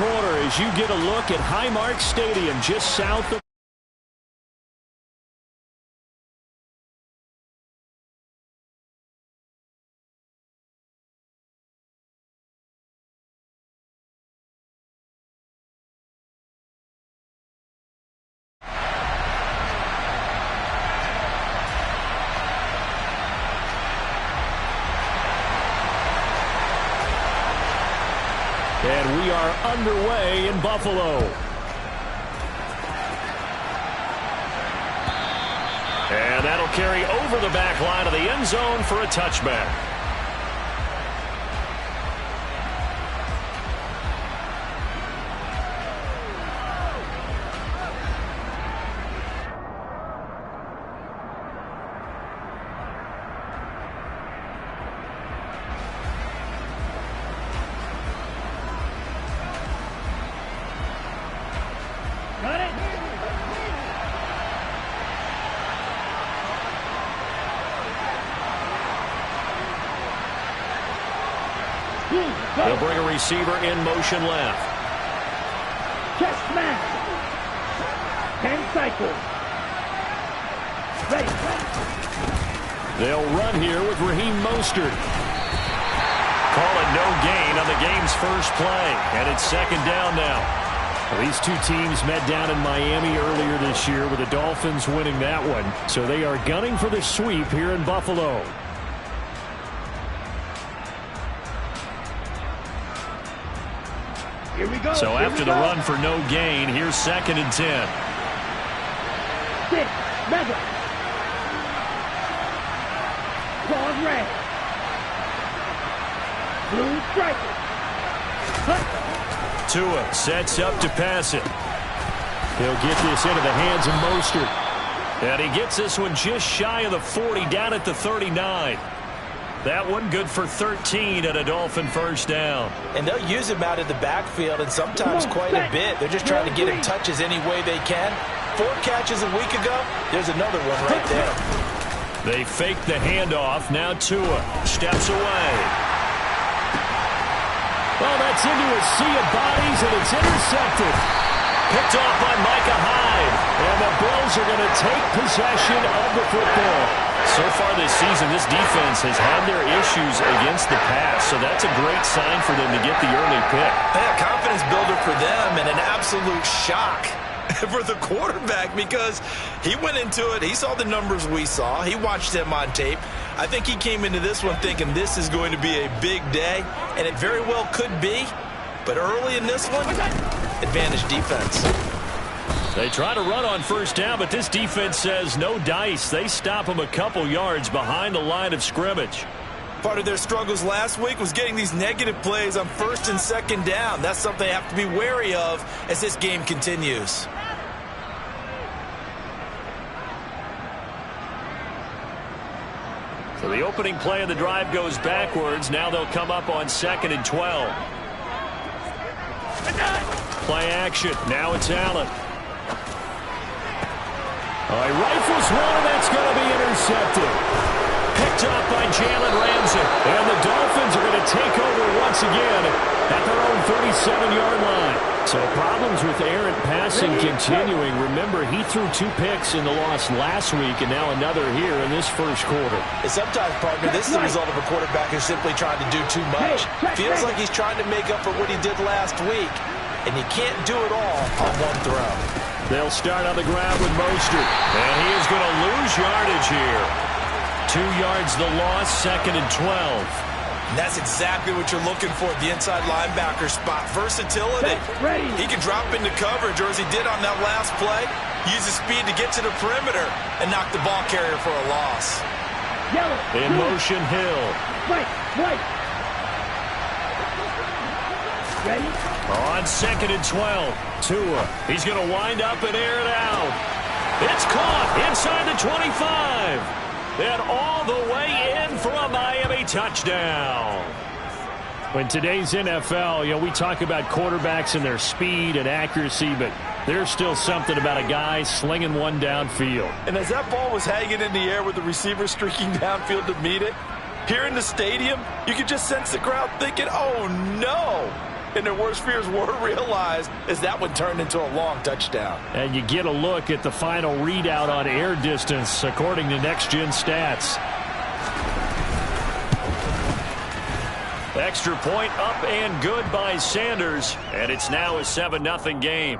quarter as you get a look at Highmark Stadium just south of and we are underway in Buffalo. And that'll carry over the back line of the end zone for a touchback. They'll bring a receiver in motion left. Chest smash. 10 cycles. Ready. They'll run here with Raheem Mostert. Call it no gain on the game's first play. And it's second down now. Well, these two teams met down in Miami earlier this year with the Dolphins winning that one. So they are gunning for the sweep here in Buffalo. Here we go. So after the run for no gain, here's 2nd and 10. 6, measure. Claws red. Blue striker. Tua sets up to pass it. He'll get this into the hands of Mostert. And he gets this one just shy of the 40, down at the 39. That one good for 13 at a Dolphin first down. And they'll use him out in the backfield, and sometimes quite a bit. They're just trying to get him touches any way they can. 4 catches a week ago. There's another one right there. They fake the handoff. Now Tua steps away. Well, that's into a sea of bodies, and it's intercepted. Picked off by Micah Hyde. And the Bills are going to take possession of the football. So far this season, this defense has had their issues against the pass, so that's a great sign for them to get the early pick. Yeah, confidence builder for them, and an absolute shock for the quarterback because he went into it. He saw the numbers we saw. He watched them on tape. I think he came into this one thinking this is going to be a big day, and it very well could be. But early in this one, advantage defense. They try to run on first down, but this defense says no dice. They stop them a couple yards behind the line of scrimmage. Part of their struggles last week was getting these negative plays on 1st and 2nd down. That's something they have to be wary of as this game continues. So the opening play of the drive goes backwards. Now they'll come up on 2nd and 12. Play action. Now it's Allen. He rifles one, and that's going to be intercepted. Picked up by Jalen Ramsey. And the Dolphins are going to take over once again at their own 37-yard line. So problems with errant passing continuing. Remember, he threw 2 picks in the loss last week, and now another here in this first quarter. And sometimes, partner, this is the result of a quarterback who's simply trying to do too much. Feels like he's trying to make up for what he did last week, and you can't do it all on one throw. They'll start on the ground with Mostert. And he is going to lose yardage here. 2 yards the loss, 2nd and 12. And that's exactly what you're looking for at the inside linebacker spot. Versatility. He can drop into coverage, or as he did on that last play, use his speed to get to the perimeter and knock the ball carrier for a loss. In motion, Hill. Ready? On 2nd and 12. Tua. He's going to wind up and air it out. It's caught inside the 25. And all the way in for a Miami touchdown. In today's NFL, we talk about quarterbacks and their speed and accuracy, but there's still something about a guy slinging one downfield. And as that ball was hanging in the air with the receiver streaking downfield to meet it, here in the stadium, you could just sense the crowd thinking, oh no. and their worst fears were realized as that one turned into a long touchdown. And you get a look at the final readout on air distance according to Next Gen Stats. Extra point up and good by Sanders, and it's now a 7-0 game.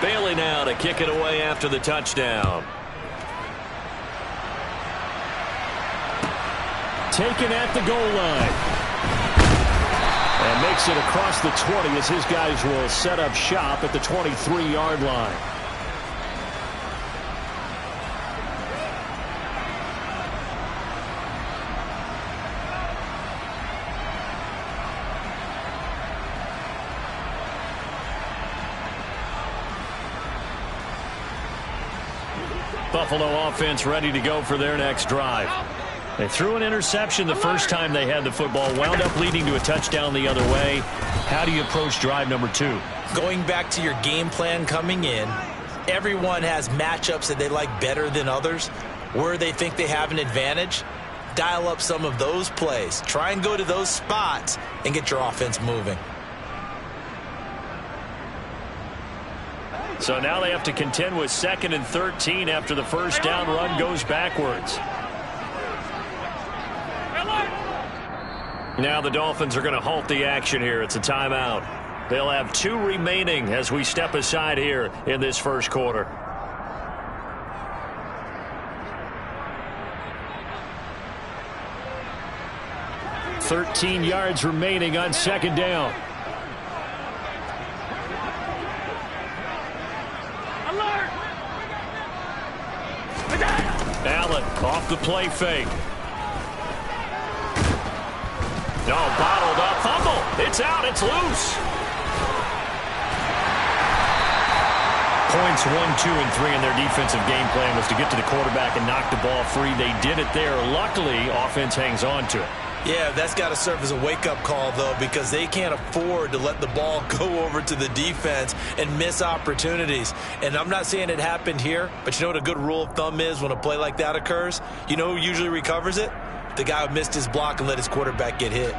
Bailey now to kick it away after the touchdown. Taken at the goal line. And makes it across the 20 as his guys will set up shop at the 23-yard line. Buffalo offense ready to go for their next drive. They threw an interception the first time they had the football, wound up leading to a touchdown the other way. How do you approach drive number 2? Going back to your game plan coming in, everyone has matchups that they like better than others. Where they think they have an advantage, dial up some of those plays. Try and go to those spots and get your offense moving. So now they have to contend with 2nd and 13 after the first down run goes backwards. Now the Dolphins are going to halt the action here. It's a timeout. They'll have 2 remaining as we step aside here in this first quarter. $13 remaining on 2nd down. Allen off the play fake. No, bottled up. Fumble. It's out. It's loose. Points 1, 2, and 3 in their defensive game plan was to get to the quarterback and knock the ball free. They did it there. Luckily, offense hangs on to it. Yeah, that's got to serve as a wake-up call, though, because they can't afford to let the ball go over to the defense and miss opportunities. And I'm not saying it happened here, but you know what a good rule of thumb is when a play like that occurs? You know who usually recovers it? The guy who missed his block and let his quarterback get hit.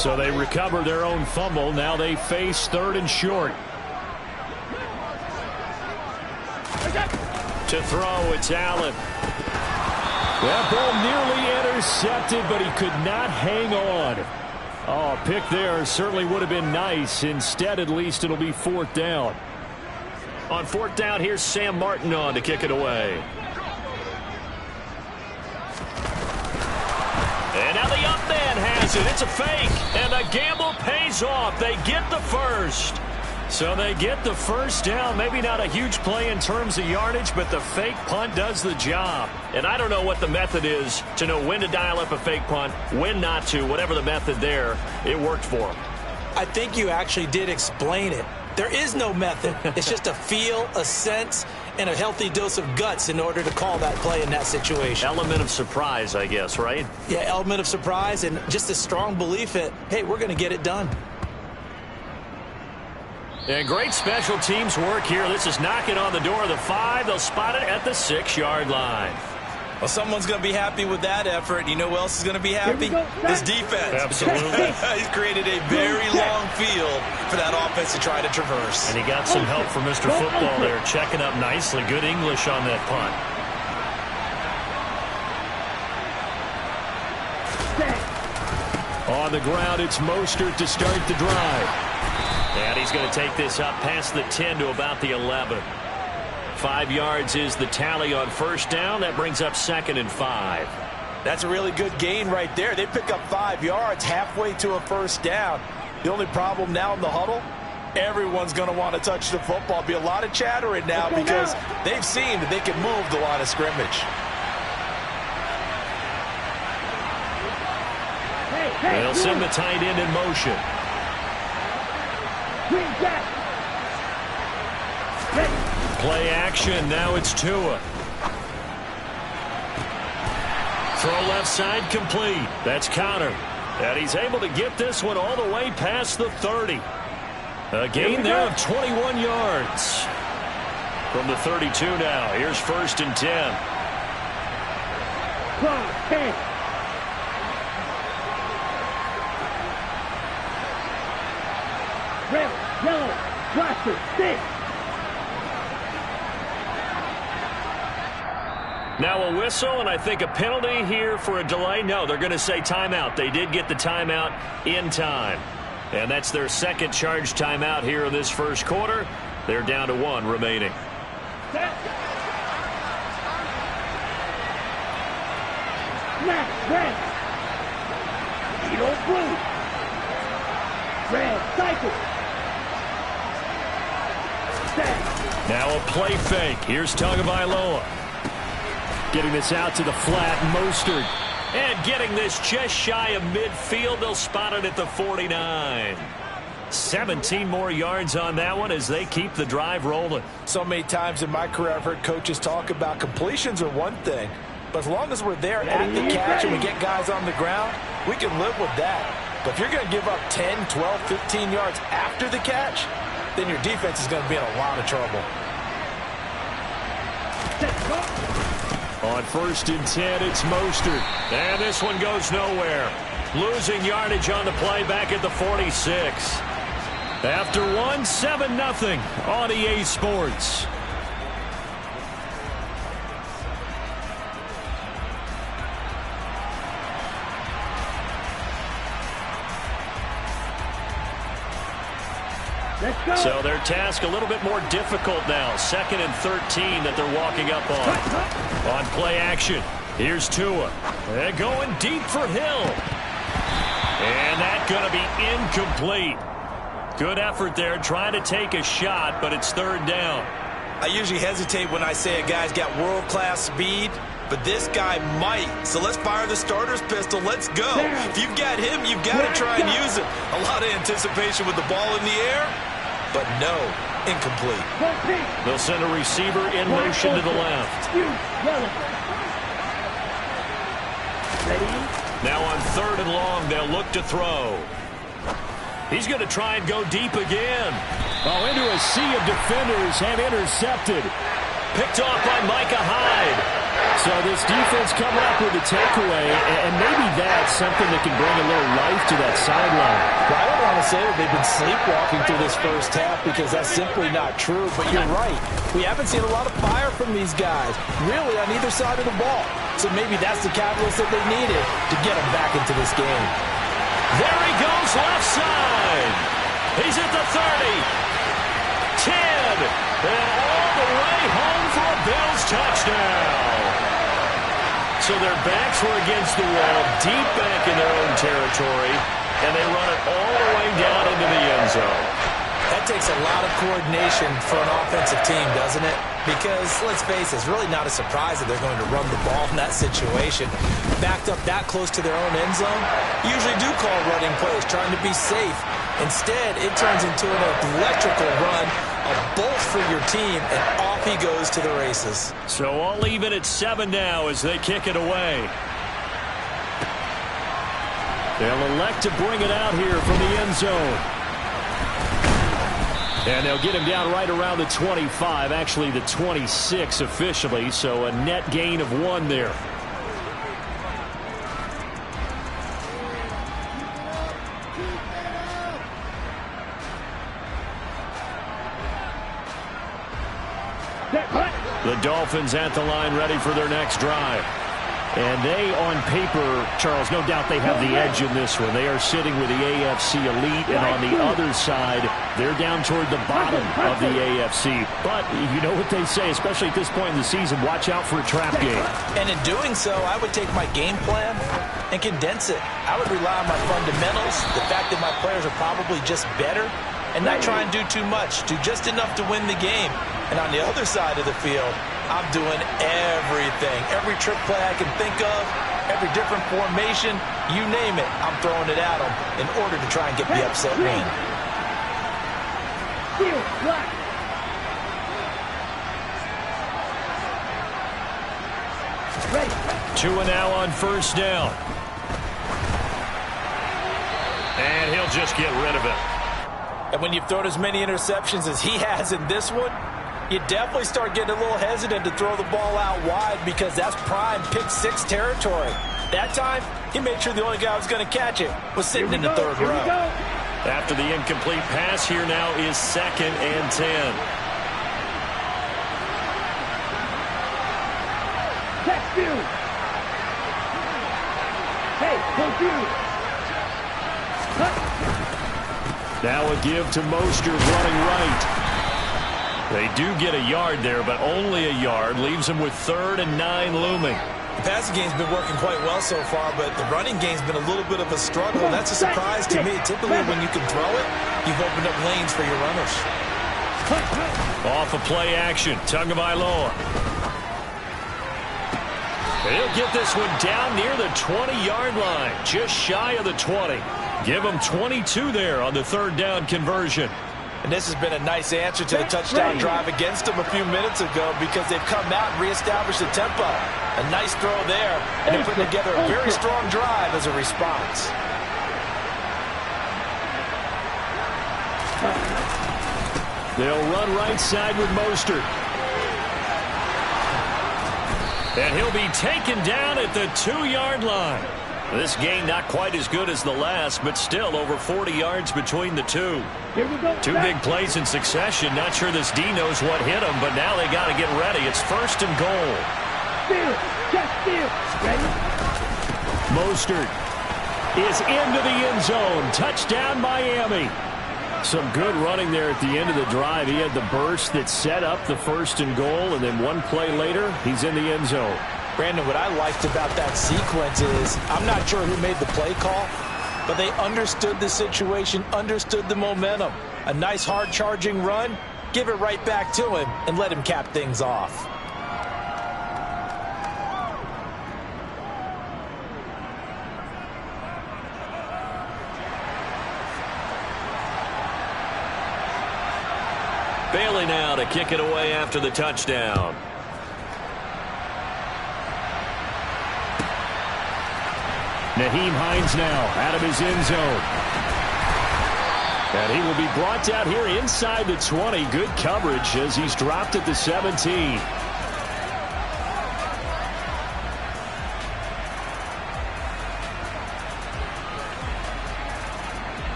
So they recover their own fumble. Now they face 3rd and short. To throw, it's Allen. That ball nearly intercepted, but he could not hang on. Oh, a pick there certainly would have been nice. Instead, at least, it'll be 4th down. On 4th down, here's Sam Martin on to kick it away. And now the up man has it. It's a fake, and the gamble pays off. They get the first. So they get the first down. Maybe not a huge play in terms of yardage, but the fake punt does the job. And I don't know what the method is to know when to dial up a fake punt, when not to. Whatever the method there, it worked for them. I think you actually did explain it. There is no method. It's just a feel, a sense, and a healthy dose of guts in order to call that play in that situation. Element of surprise, I guess, right? Yeah, element of surprise and just a strong belief that, hey, we're going to get it done. And great special teams work here. This is knocking on the door of the 5. They'll spot it at the 6-yard line. Well, someone's going to be happy with that effort. You know who else is going to be happy? His defense. Absolutely. He's created a very long field for that offense to try to traverse. And he got some help from Mr. Football there, checking up nicely. Good English on that punt. On the ground, it's Mostert to start the drive. And he's going to take this up past the 10 to about the 11. 5 yards is the tally on first down. That brings up 2nd and 5. That's a really good gain right there. They pick up 5 yards halfway to a first down. The only problem now in the huddle, everyone's going to want to touch the football. Be a lot of chattering now because they've seen that they can move the line of scrimmage. They'll send the tight end in motion. Play action. Now it's Tua. Throw left side complete. That's Connor. And he's able to get this one all the way past the 30. A gain there of 21 yards. From the 32 now, here's 1st and 10. Cross, 10. Red, yellow, blaster, 6. Now a whistle, and I think a penalty here for a delay. No, they're going to say timeout. They did get the timeout in time. And that's their second charge timeout here in this first quarter. They're down to 1 remaining. Set. Snap, red. Eagle blue. Red, cycle. Set. Now a play fake. Here's Tagovailoa. Getting this out to the flat, Mostert. And getting this just shy of midfield. They'll spot it at the 49. 17 more yards on that one as they keep the drive rolling. So many times in my career I've heard coaches talk about completions are one thing, but as long as we're there at the catch and we get guys on the ground, we can live with that. But if you're going to give up 10, 12, 15 yards after the catch, then your defense is going to be in a lot of trouble. On 1st and 10, it's Mostert. And this one goes nowhere. Losing yardage on the play back at the 46. After 7-0 on EA Sports. Let's go. So their task a little bit more difficult now. 2nd and 13 that they're walking up on. On play action, here's Tua. They're going deep for Hill. And that's going to be incomplete. Good effort there, trying to take a shot, but it's 3rd down. I usually hesitate when I say a guy's got world-class speed, but this guy might. So let's fire the starter's pistol. Let's go. If you've got him, you've got to try and use it. A lot of anticipation with the ball in the air, but no, incomplete. They'll send a receiver in motion to the left. Now on 3rd and long, they'll look to throw. He's going to try and go deep again. Oh, into a sea of defenders and intercepted. Picked off by Micah Hyde. So this defense coming up with a takeaway, and maybe that's something that can bring a little life to that sideline. Well, I don't want to say that they've been sleepwalking through this first half because that's simply not true, but you're right. We haven't seen a lot of fire from these guys, really on either side of the ball. So maybe that's the catalyst that they needed to get them back into this game. There he goes, left side. He's at the 30. 10. And all the way home for a Bills touchdown. So their backs were against the wall, deep back in their own territory, and they run it all the way down into the end zone. That takes a lot of coordination for an offensive team, doesn't it? Because, let's face it, it's really not a surprise that they're going to run the ball in that situation. Backed up that close to their own end zone, usually do call running plays, trying to be safe. Instead, it turns into an electrical run, a bolt for your team, and off he goes to the races. So all even at 7 now as they kick it away. They'll elect to bring it out here from the end zone. And they'll get him down right around the 25, actually the 26 officially, so a net gain of 1 there. The Dolphins at the line ready for their next drive. And they, on paper, Charles, no doubt they have the edge in this one. They are sitting with the AFC elite, and on the other side, they're down toward the bottom of the AFC. But you know what they say, especially at this point in the season, watch out for a trap game. And in doing so, I would take my game plan and condense it. I would rely on my fundamentals, the fact that my players are probably just better, and not try and do too much, do just enough to win the game. And on the other side of the field, I'm doing everything. Every trick play I can think of, every different formation, you name it, I'm throwing it at them in order to try and get the upset win. 2 now on 1st down. And he'll just get rid of it. And when you've thrown as many interceptions as he has in this one, You definitely start getting a little hesitant to throw the ball out wide because that's prime pick six territory. That time, he made sure the only guy who was going to catch it was sitting in the third row. After the incomplete pass, here now is 2nd and 10. That's you. Hey, don't you. Now a give to Mostert running right. They do get a yard there, but only a yard. Leaves them with 3rd and 9 looming. The passing game's been working quite well so far, but the running game's been a little bit of a struggle. That's a surprise to me. Typically, when you can throw it, you've opened up lanes for your runners. Off of play action, Tagovailoa. He'll get this one down near the 20-yard line, just shy of the 20. Give him 22 there on the 3rd down conversion. And this has been a nice answer to the touchdown drive against them a few minutes ago because they've come out and reestablished the tempo. A nice throw there, and they're putting together a very strong drive as a response. They'll run right side with Mostert. And he'll be taken down at the 2-yard line. This game not quite as good as the last, but still over 40 yards between the two. Here we go. 2 big plays in succession. Not sure this D knows what hit him, but now they got to get ready. It's 1st and goal. Steal. Just steal. Ready? Mostert is into the end zone. Touchdown, Miami. Some good running there at the end of the drive. He had the burst that set up the 1st and goal, and then one play later, he's in the end zone. Brandon, what I liked about that sequence is I'm not sure who made the play call, but they understood the situation, understood the momentum. A nice hard-charging run, give it right back to him, and let him cap things off. Bailey now to kick it away after the touchdown. Nyheim Hines now out of his end zone. And he will be brought down here inside the 20. Good coverage as he's dropped at the 17.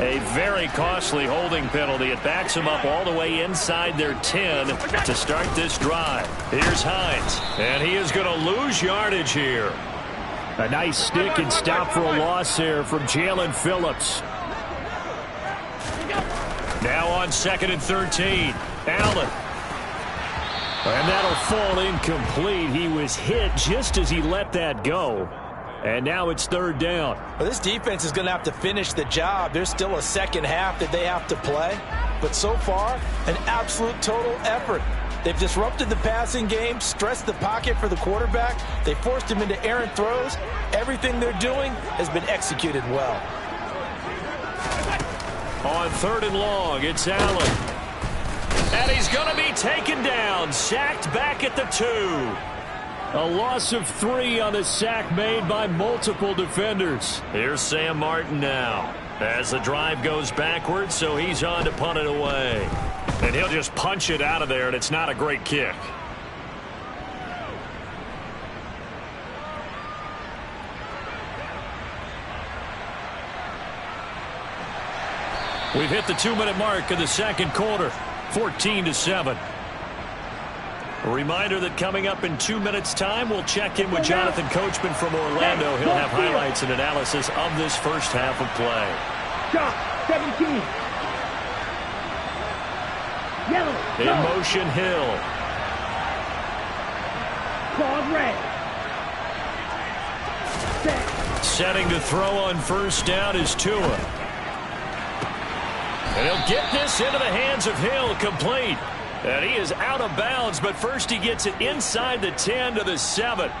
A very costly holding penalty. It backs them up all the way inside their 10 to start this drive. Here's Hines, and he is going to lose yardage here. A nice stick and stop for a loss there from Jalen Phillips. Now on 2nd and 13. Allen. And that'll fall incomplete. He was hit just as he let that go. And now it's 3rd down. Well, this defense is going to have to finish the job. There's still a second half that they have to play. But so far, an absolute total effort. They've disrupted the passing game, stressed the pocket for the quarterback. They forced him into errant throws. Everything they're doing has been executed well. On 3rd and long, it's Allen. And he's going to be taken down, sacked back at the 2. A loss of 3 on the sack made by multiple defenders. Here's Sam Martin now as the drive goes backwards, so he's on to punt it away. And he'll just punch it out of there, and it's not a great kick. We've hit the 2-minute mark of the 2nd quarter, 14-7. A reminder that coming up in 2 minutes' time, we'll check in with Jonathan Coachman from Orlando. He'll have highlights and analysis of this first half of play. Shot, 17. Yellow. In motion, Hill. Claude red. Set. Setting to throw on 1st down is Tua. And he'll get this into the hands of Hill, complete. And he is out of bounds, but first he gets it inside the 10 to the 7.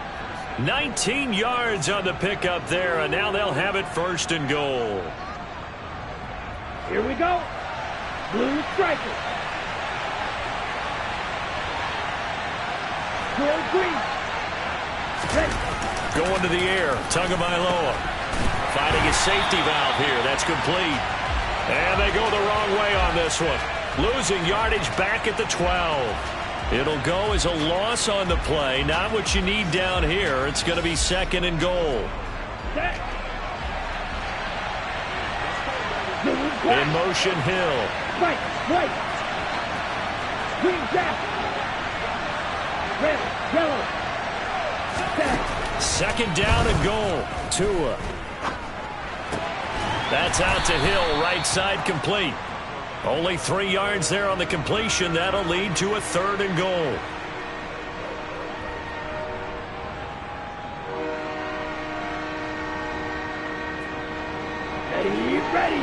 19 yards on the pickup there, and now they'll have it 1st and goal. Here we go. Blue striker. Gold green. Ready. Going to the air, Tagovailoa. Finding a safety valve here, that's complete. And they go the wrong way on this one. Losing yardage back at the 12. It'll go as a loss on the play. Not what you need down here. It's going to be 2nd and goal. In motion, Hill. Right. Green jacket. Red, yellow. Tag. 2nd down and goal. Tua. That's out to Hill, right side complete. Only 3 yards there on the completion. That'll lead to a 3rd and goal. Ready.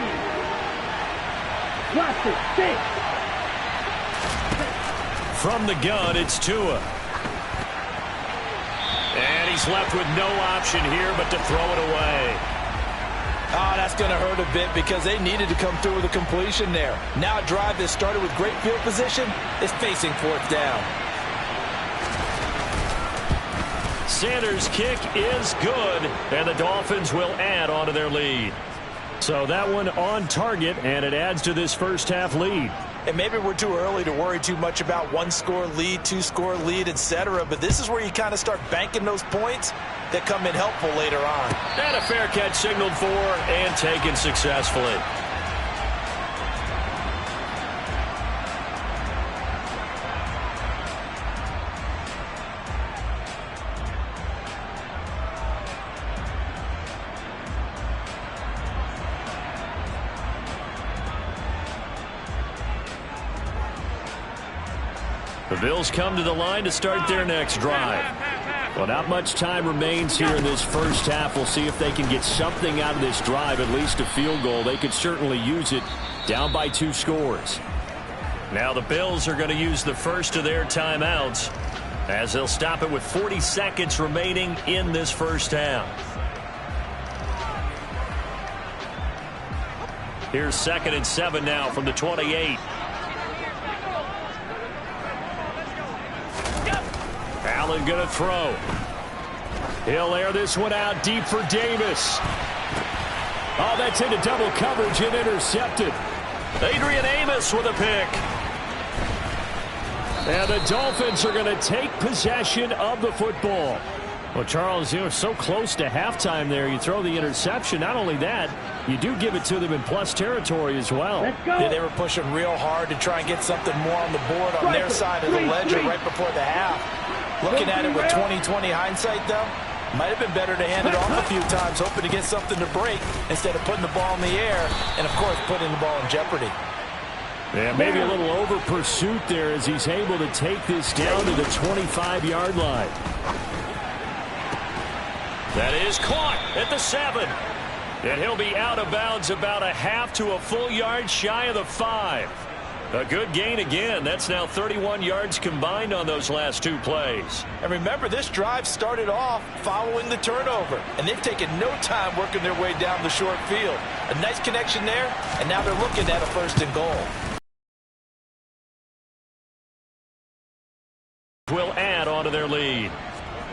Watch it. 6. From the gun, it's Tua. And he's left with no option here but to throw it away. Oh, that's going to hurt a bit because they needed to come through with a completion there. Now a drive that started with great field position is facing 4th down. Sanders' kick is good, and the Dolphins will add on to their lead. So that one on target, and it adds to this first half lead. And maybe we're too early to worry too much about 1-score lead, 2-score lead, etc. But this is where you kind of start banking those points that come in helpful later on. And a fair catch signaled for and taken successfully. The Bills come to the line to start their next drive. Well, not much time remains here in this first half. We'll see if they can get something out of this drive, at least a field goal. They could certainly use it, down by 2 scores. Now the Bills are going to use the first of their timeouts as they'll stop it with 40 seconds remaining in this first half. Here's 2nd and 7 now from the 28. Allen going to throw. He'll air this one out deep for Davis. Oh, that's into double coverage and intercepted. Adrian Amos with a pick. And the Dolphins are going to take possession of the football. Well, Charles, you were so close to halftime there. You throw the interception. Not only that, you do give it to them in plus territory as well. Yeah, they were pushing real hard to try and get something more on the board on their side of the ledger right before the half. Looking at it with 20/20 hindsight, though, might have been better to hand it off a few times, hoping to get something to break instead of putting the ball in the air and, of course, putting the ball in jeopardy. Yeah, maybe a little over pursuit there as he's able to take this down to the 25-yard line. That is caught at the 7. And he'll be out of bounds about a half to a full yard shy of the 5. A good gain again. That's now 31 yards combined on those last 2 plays. And remember, this drive started off following the turnover, and they've taken no time working their way down the short field. A nice connection there, and now they're looking at a 1st and goal. Will add on to their lead.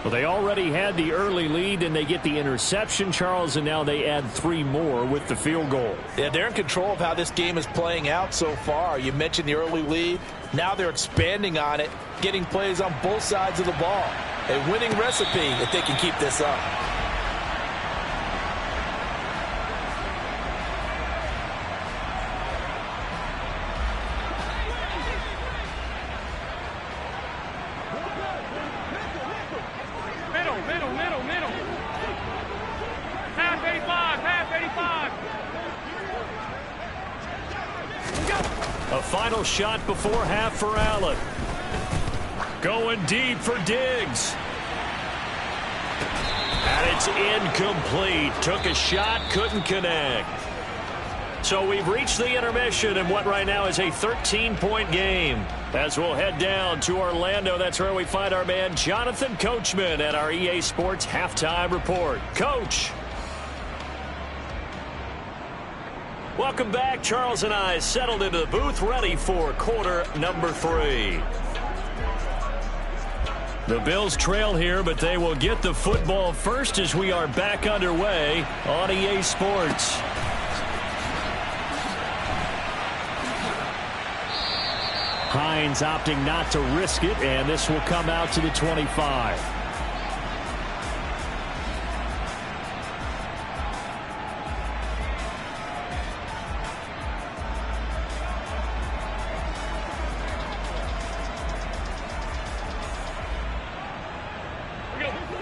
Well, they already had the early lead, and they get the interception, Charles, and now they add 3 more with the field goal. Yeah, they're in control of how this game is playing out so far. You mentioned the early lead. Now they're expanding on it, getting plays on both sides of the ball. A winning recipe if they can keep this up. A final shot before half for Allen. Going deep for Diggs. And it's incomplete. Took a shot, couldn't connect. So we've reached the intermission in what right now is a 13-point game. As we'll head down to Orlando, that's where we find our man Jonathan Coachman at our EA Sports Halftime Report. Coach. Welcome back. Charles and I settled into the booth, ready for quarter number 3. The Bills trail here, but they will get the football first as we are back underway on EA Sports. Hines opting not to risk it, and this will come out to the 25.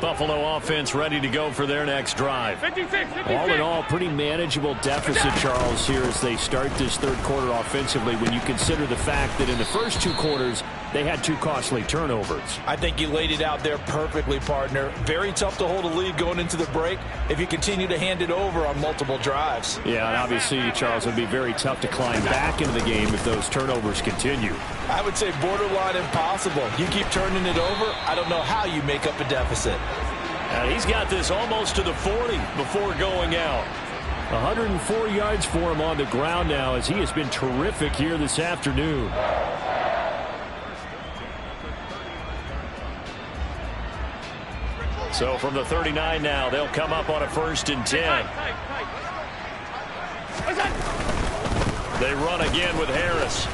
Buffalo offense ready to go for their next drive. 56. All in all, pretty manageable deficit, Charles, here as they start this third quarter offensively when you consider the fact that in the first two quarters, they had two costly turnovers. I think you laid it out there perfectly, partner. Very tough to hold a lead going into the break if you continue to hand it over on multiple drives. Yeah, and obviously, Charles, it would be very tough to climb back into the game if those turnovers continue. I would say borderline impossible. You keep turning it over, I don't know how you make up a deficit. He's got this almost to the 40 before going out. 104 yards for him on the ground now as he has been terrific here this afternoon. So from the 39 now, they'll come up on a 1st and 10. They run again with Harris.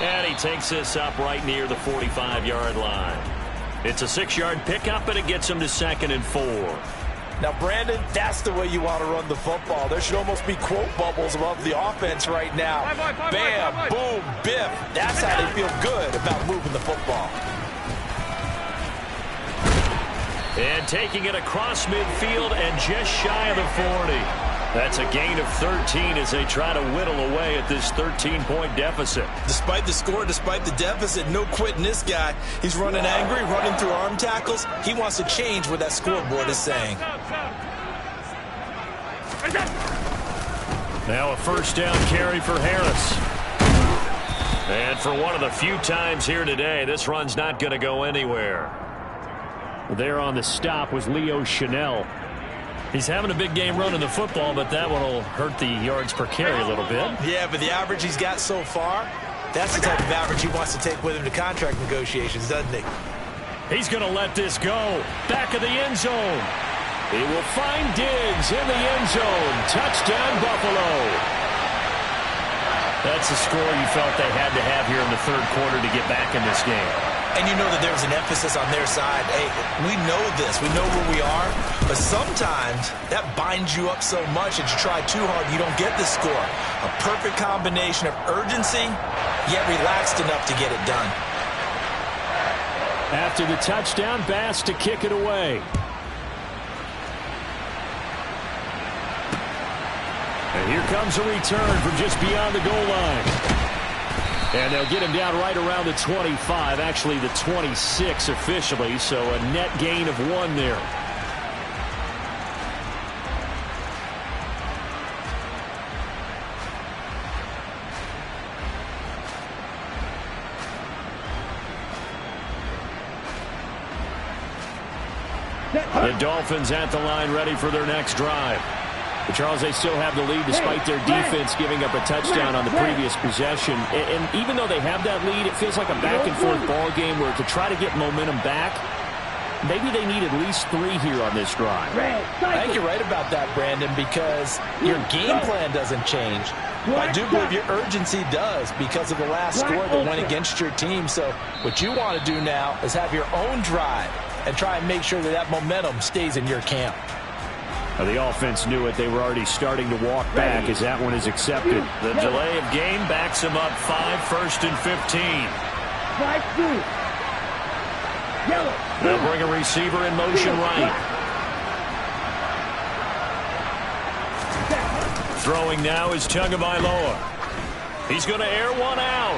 And he takes this up right near the 45-yard line. It's a 6-yard pickup, and it gets him to 2nd and 4. Now, Brandon, that's the way you want to run the football. There should almost be quote bubbles above the offense right now. Bam, boom, biff. That's how they feel good about moving the football. And taking it across midfield and just shy of the 40. That's a gain of 13 as they try to whittle away at this 13-point deficit. Despite the score, despite the deficit, no quitting this guy. He's running angry, running through arm tackles. He wants to change what that scoreboard is saying. Now a 1st down carry for Harris. And for one of the few times here today, this run's not going to go anywhere. There on the stop was Leo Chanel. He's having a big game running the football, but that one will hurt the yards per carry a little bit. Yeah, but the average he's got so far, that's the type of average he wants to take with him to contract negotiations, doesn't he? He's going to let this go. Back of the end zone. He will find Diggs in the end zone. Touchdown, Buffalo. That's the score you felt they had to have here in the third quarter to get back in this game. And you know that there was an emphasis on their side. Hey, we know this. We know where we are. But sometimes that binds you up so much that you try too hard, you don't get the score. A perfect combination of urgency, yet relaxed enough to get it done. After the touchdown, Bass to kick it away. And here comes a return from just beyond the goal line. And they'll get him down right around the 25, actually the 26 officially, so a net gain of 1 there. The Dolphins at the line ready for their next drive. But Charles, they still have the lead despite their defense giving up a touchdown on the previous possession. And even though they have that lead, it feels like a back-and-forth ball game where to try to get momentum back, maybe they need at least 3 here on this drive. I think you're right about that, Brandon, because your game plan doesn't change. I do believe your urgency does because of the last score that went against your team. So what you want to do now is have your own drive and try and make sure that that momentum stays in your camp. The offense knew it. They were already starting to walk back as that one is accepted. The delay of game backs them up 5, 1st and 15. They'll bring a receiver in motion right. Throwing now is Tagovailoa. He's going to air one out.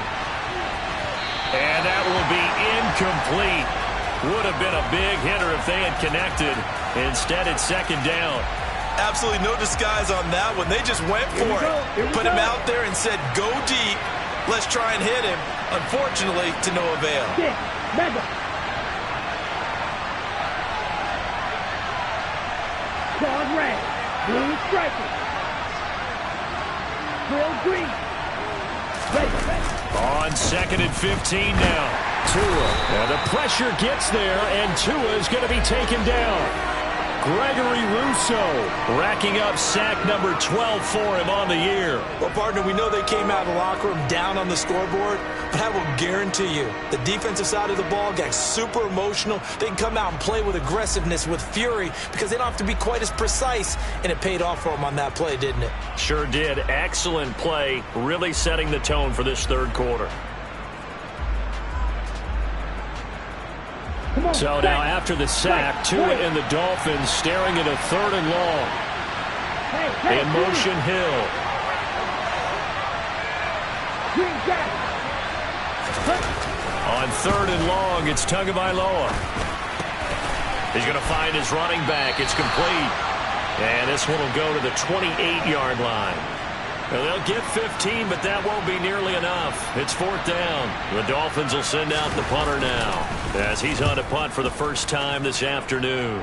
And that will be incomplete. Would have been a big hitter if they had connected. Instead, it's 2nd down. Absolutely no disguise on that one. They just went for it. Put him out there and said, go deep. Let's try and hit him. Unfortunately, to no avail. Claude red. Blue striker. Grill green. On 2nd and 15 now. Tua. And the pressure gets there, and Tua is going to be taken down. Gregory Rousseau, racking up sack number 12 for him on the year. Well, partner, we know they came out of the locker room down on the scoreboard, but I will guarantee you the defensive side of the ball got super emotional. They can come out and play with aggressiveness, with fury, because they don't have to be quite as precise, and it paid off for them on that play, didn't it? Sure did. Excellent play, really setting the tone for this third quarter. So now after the sack, Tua and the Dolphins staring at a 3rd and long. In motion, Hill. On 3rd and long, it's Tagovailoa. He's going to find his running back. It's complete. And this one will go to the 28-yard line. Well, they'll get 15, but that won't be nearly enough. It's 4th down. The Dolphins will send out the punter now, as he's on to punt for the first time this afternoon.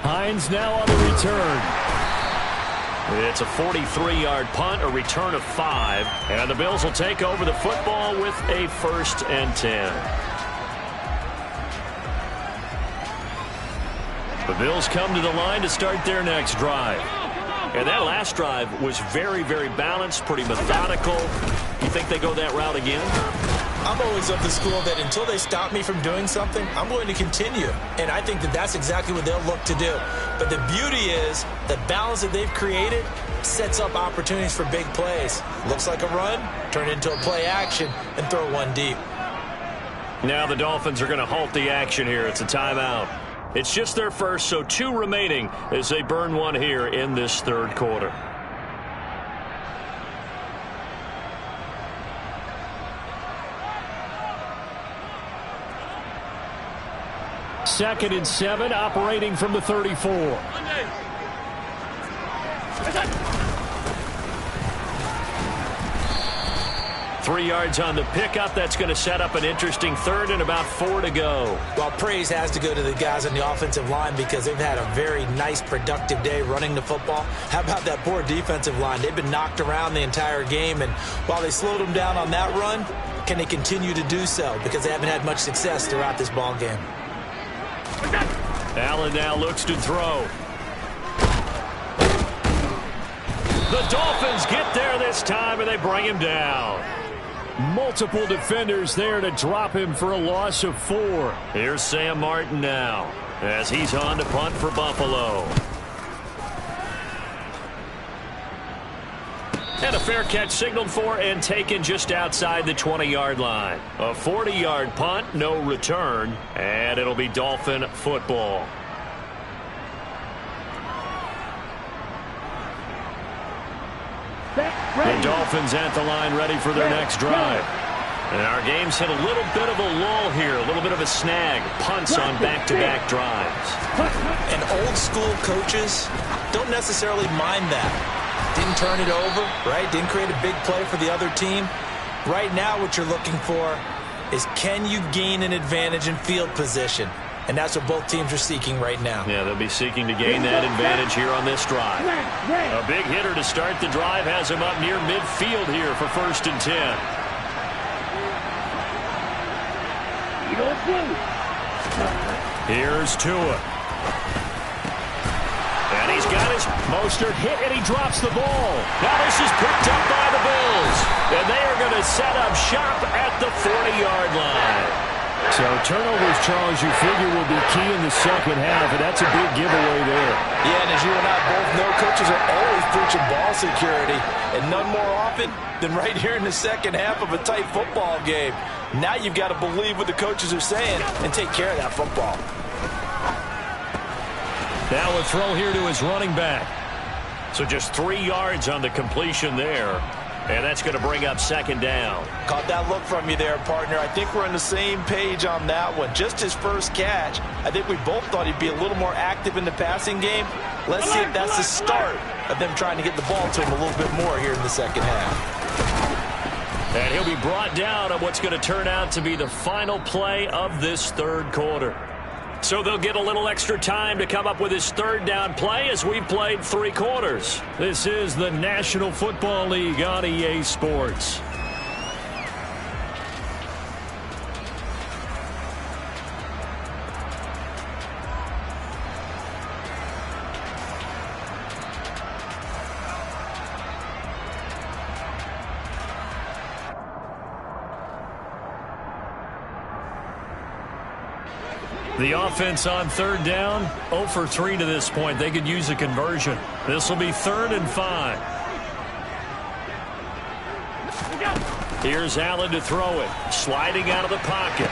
Hines now on the return. It's a 43-yard punt, a return of 5, and the Bills will take over the football with a 1st and 10. The Bills come to the line to start their next drive. And that last drive was very, very balanced, pretty methodical. You think they go that route again? I'm always of the school that until they stop me from doing something, I'm going to continue. And I think that that's exactly what they'll look to do. But the beauty is the balance that they've created sets up opportunities for big plays. Looks like a run, turn it into a play action, and throw one deep. Now the Dolphins are going to halt the action here. It's a timeout. It's just their first, so 2 remaining as they burn one here in this third quarter. Second and 7, operating from the 34. 3 yards on the pickup. That's going to set up an interesting 3rd and about 4 to go. Well, praise has to go to the guys on the offensive line because they've had a very nice, productive day running the football. How about that poor defensive line? They've been knocked around the entire game, and while they slowed them down on that run, can they continue to do so? Because they haven't had much success throughout this ball game. Allen now looks to throw. The Dolphins get there this time, and they bring him down. Multiple defenders there to drop him for a loss of 4. Here's Sam Martin now as he's on to punt for Buffalo. And a fair catch signaled for and taken just outside the 20-yard line. A 40-yard punt, no return, and it'll be Dolphin football. The Dolphins at the line ready for their next drive. And our game's hit a little bit of a lull here, a little bit of a snag. Punts on back-to-back drives. And old-school coaches don't necessarily mind that. Didn't turn it over, right? Didn't create a big play for the other team. Right now what you're looking for is can you gain an advantage in field position? And that's what both teams are seeking right now. Yeah, they'll be seeking to gain that advantage here on this drive. A big hitter to start the drive has him up near midfield here for 1st and 10. Here's Tua. And he's got his Mostert hit, and he drops the ball. Now this is picked up by the Bills. And they are going to set up shop at the 40-yard line. So turnovers, Charles, you figure will be key in the second half, and that's a big giveaway there. Yeah, and as you and I both know, coaches are always preaching ball security, and none more often than right here in the second half of a tight football game. Now you've got to believe what the coaches are saying and take care of that football. Now a throw here to his running back. So just 3 yards on the completion there. And that's going to bring up 2nd down. Caught that look from you there, partner. I think we're on the same page on that one. Just his first catch. I think we both thought he'd be a little more active in the passing game. Let's see if that's the start of them trying to get the ball to him a little bit more here in the second half. And he'll be brought down on what's going to turn out to be the final play of this third quarter. So they'll get a little extra time to come up with his 3rd down play as we've played 3 quarters. This is the National Football League on EA Sports. The offense on third down, 0 for 3 to this point. They could use a conversion. This will be 3rd and 5. Here's Allen to throw it. Sliding out of the pocket.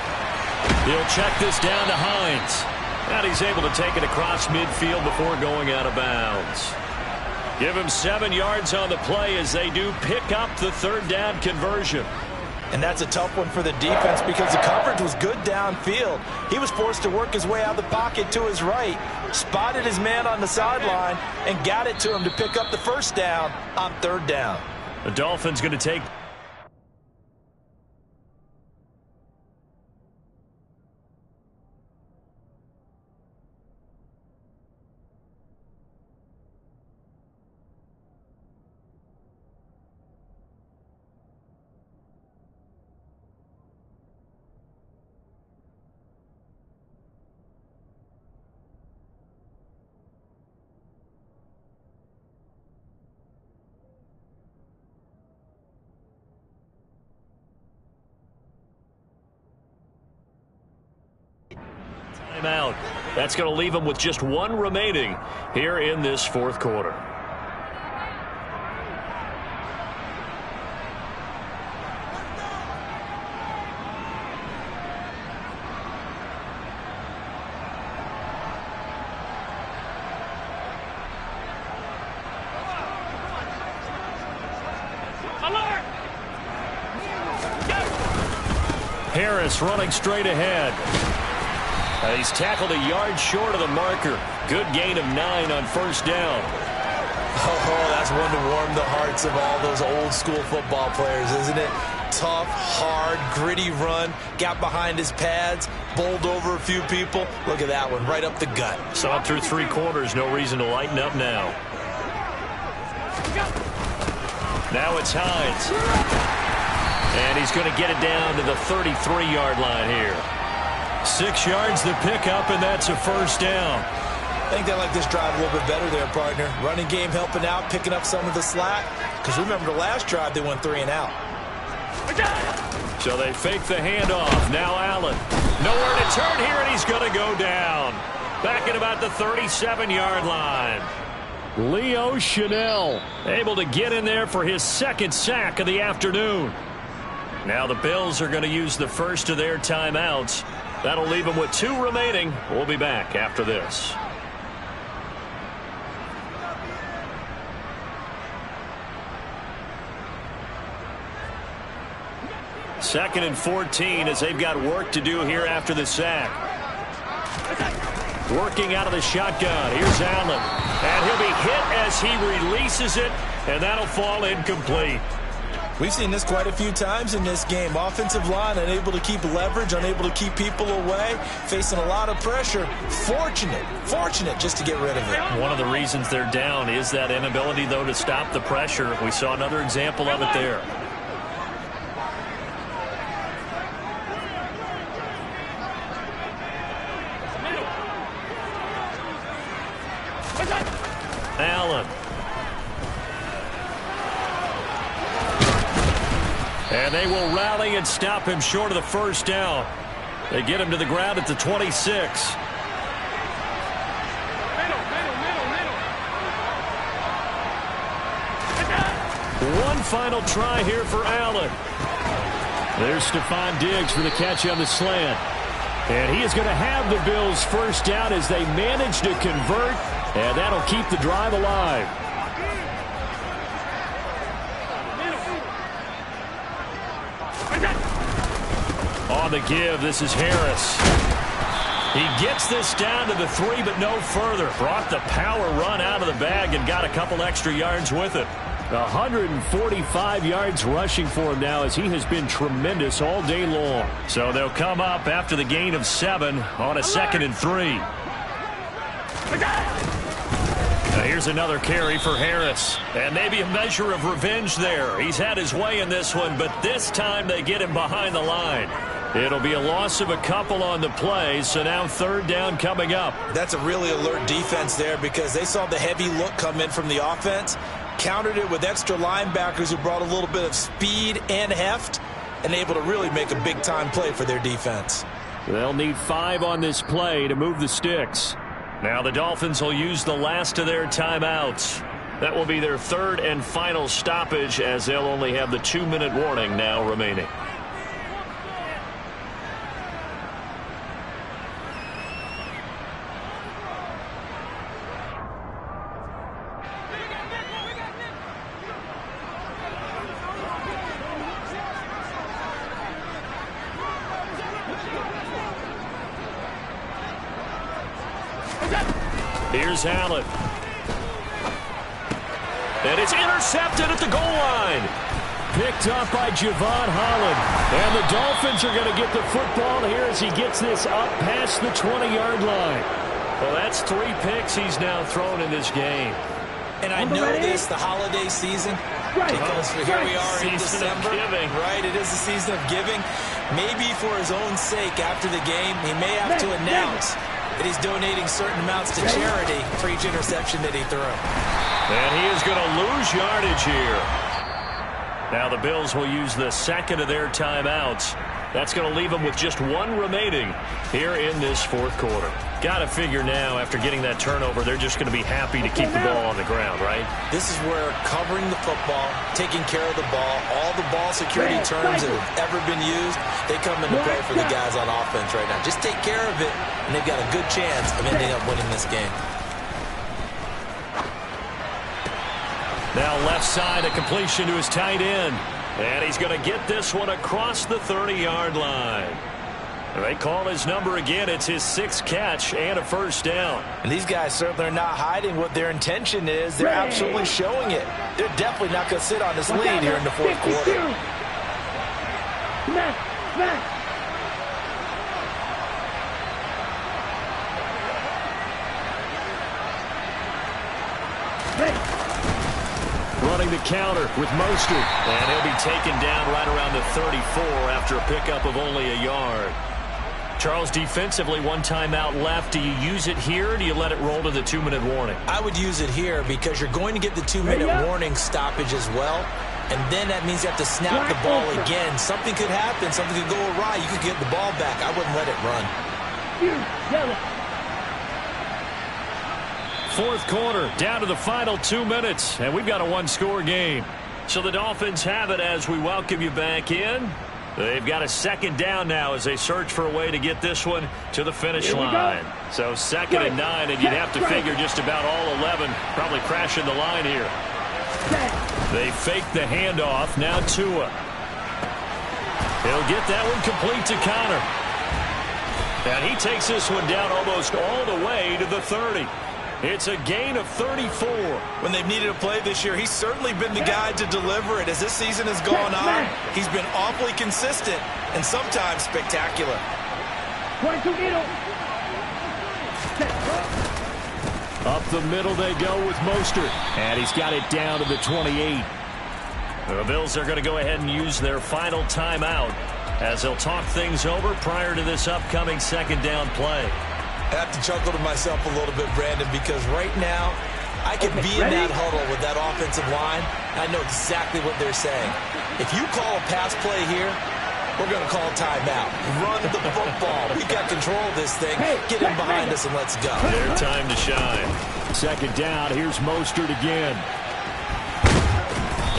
He'll check this down to Hines. And he's able to take it across midfield before going out of bounds. Give him 7 yards on the play as they do pick up the 3rd down conversion. And that's a tough one for the defense because the coverage was good downfield. He was forced to work his way out of the pocket to his right, spotted his man on the sideline, and got it to him to pick up the 1st down on 3rd down. The Dolphins going to take... Out. That's going to leave them with just 1 remaining here in this 4th quarter. Harris running straight ahead. He's tackled a yard short of the marker. Good gain of 9 on 1st down. Oh, that's one to warm the hearts of all those old school football players, isn't it? Tough, hard, gritty run. Got behind his pads, bowled over a few people. Look at that one, right up the gut. Saw it through 3 quarters. No reason to lighten up now. Now it's Hines. And he's going to get it down to the 33-yard line here. 6 yards to pick up, and that's a 1st down. I think they like this drive a little bit better there, partner. Running game helping out, picking up some of the slack. Because remember, the last drive, they went 3 and out. So they fake the handoff. Now Allen. Nowhere to turn here, and he's going to go down. Back at about the 37-yard line. Leo Chanel able to get in there for his 2nd sack of the afternoon. Now the Bills are going to use the first of their timeouts. That'll leave them with 2 remaining. We'll be back after this. Second and 14 as they've got work to do here after the sack. Working out of the shotgun. Here's Allen. And he'll be hit as he releases it, and that'll fall incomplete. We've seen this quite a few times in this game. Offensive line unable to keep leverage, unable to keep people away, facing a lot of pressure. Fortunate just to get rid of it. One of the reasons they're down is that inability, though, to stop the pressure. We saw another example of it there. Allen. And they will rally and stop him short of the 1st down. They get him to the ground at the 26. One final try here for Allen. There's Stephon Diggs for the catch on the slant. And he is going to have the Bills' 1st down as they manage to convert. And that'll keep the drive alive. On the give, this is Harris. He gets this down to the 3, but no further. Brought the power run out of the bag and got a couple extra yards with it. 145 yards rushing for him now as he has been tremendous all day long. So they'll come up after the gain of 7 on a 2nd and 3. Now here's another carry for Harris. And maybe a measure of revenge there. He's had his way in this one, but this time they get him behind the line. It'll be a loss of a couple on the play, so now 3rd down coming up. That's a really alert defense there because they saw the heavy look come in from the offense, countered it with extra linebackers who brought a little bit of speed and heft, and able to really make a big-time play for their defense. They'll need 5 on this play to move the sticks. Now the Dolphins will use the last of their timeouts. That will be their 3rd and final stoppage, as they'll only have the 2-minute warning now remaining. Here's Allen. And it's intercepted at the goal line. Picked up by Javon Holland. And the Dolphins are going to get the football here as he gets this up past the 20-yard line. Well, that's 3 picks he's now thrown in this game. And I know this, the holiday season, because here we are in December. Right, it is the season of giving. Maybe for his own sake after the game, he may have to announce that he's donating certain amounts to charity for each interception that he threw. And he is going to lose yardage here. Now the Bills will use the 2nd of their timeouts. That's going to leave them with just 1 remaining here in this 4th quarter. Got to figure now, after getting that turnover, they're just going to be happy to keep the ball on the ground, right? This is where covering the football, taking care of the ball, all the ball security terms that have ever been used, they come into play for the guys on offense right now. Just take care of it, and they've got a good chance of ending up winning this game. Now left side, a completion to his tight end. And he's going to get this one across the 30-yard line. They call his number again. It's his 6th catch and a 1st down. And these guys certainly are not hiding what their intention is. They're absolutely showing it. They're definitely not going to sit on this lead here in the 4th quarter. Running the counter with Mostert. And he'll be taken down right around the 34 after a pickup of only a yard. Charles, defensively, 1 timeout left. Do you use it here, or do you let it roll to the 2-minute warning? I would use it here because you're going to get the 2-minute warning stoppage as well. And then that means you have to snap the ball again. Something could happen. Something could go awry. You could get the ball back. I wouldn't let it run. 4th quarter, down to the final 2 minutes, and we've got a 1-score game. So the Dolphins have it as we welcome you back in. They've got a 2nd down now as they search for a way to get this one to the finish line. So 2nd and 9, and you'd have to figure just about all 11 probably crashing the line here. They fake the handoff. Now Tua. He'll get that one complete to Connor. And he takes this one down almost all the way to the 30. It's a gain of 34. When they've needed a play this year, he's certainly been the guy to deliver it. As this season has gone on, he's been awfully consistent and sometimes spectacular. Up the middle they go with Mostert. And he's got it down to the 28. The Bills are going to go ahead and use their final timeout as they'll talk things over prior to this upcoming 2nd down play. I have to chuckle to myself a little bit, Brandon, because right now I could be in that huddle with that offensive line, and I know exactly what they're saying. If you call a pass play here, we're going to call a timeout. Run the football. We got control of this thing. Get in behind us and let's go. Their time to shine. 2nd down. Here's Mostert again.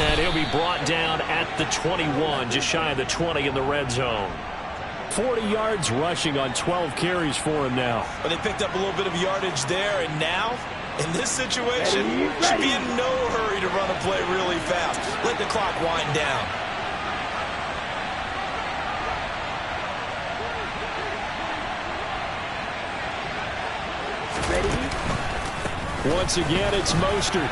And he'll be brought down at the 21, just shy of the 20 in the red zone. 40 yards rushing on 12 carries for him now. But they picked up a little bit of yardage there, and now, in this situation, should be in no hurry to run a play really fast. Let the clock wind down. Once again, it's Mostert.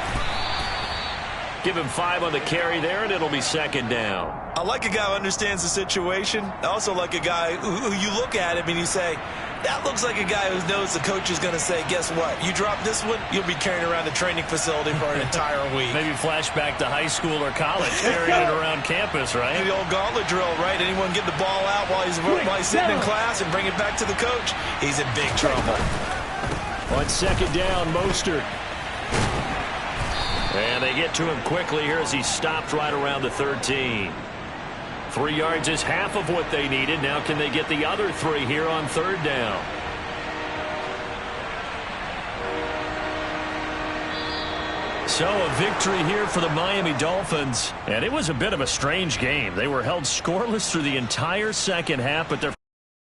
Give him 5 on the carry there, and it'll be 2nd down. I like a guy who understands the situation. I also like a guy who you look at him and you say, that looks like a guy who knows the coach is going to say, guess what? You drop this one, you'll be carrying around the training facility for an entire week. Maybe flashback to high school or college, carrying it around campus, right? The old gauntlet drill, right? Anyone get the ball out while he's sitting in class and bring it back to the coach, he's in big trouble. On 2nd down, Mostert. And they get to him quickly here as he stopped right around the 13. 3 yards is half of what they needed. Now can they get the other 3 here on third down? So a victory here for the Miami Dolphins. And it was a bit of a strange game. They were held scoreless through the entire second half, but their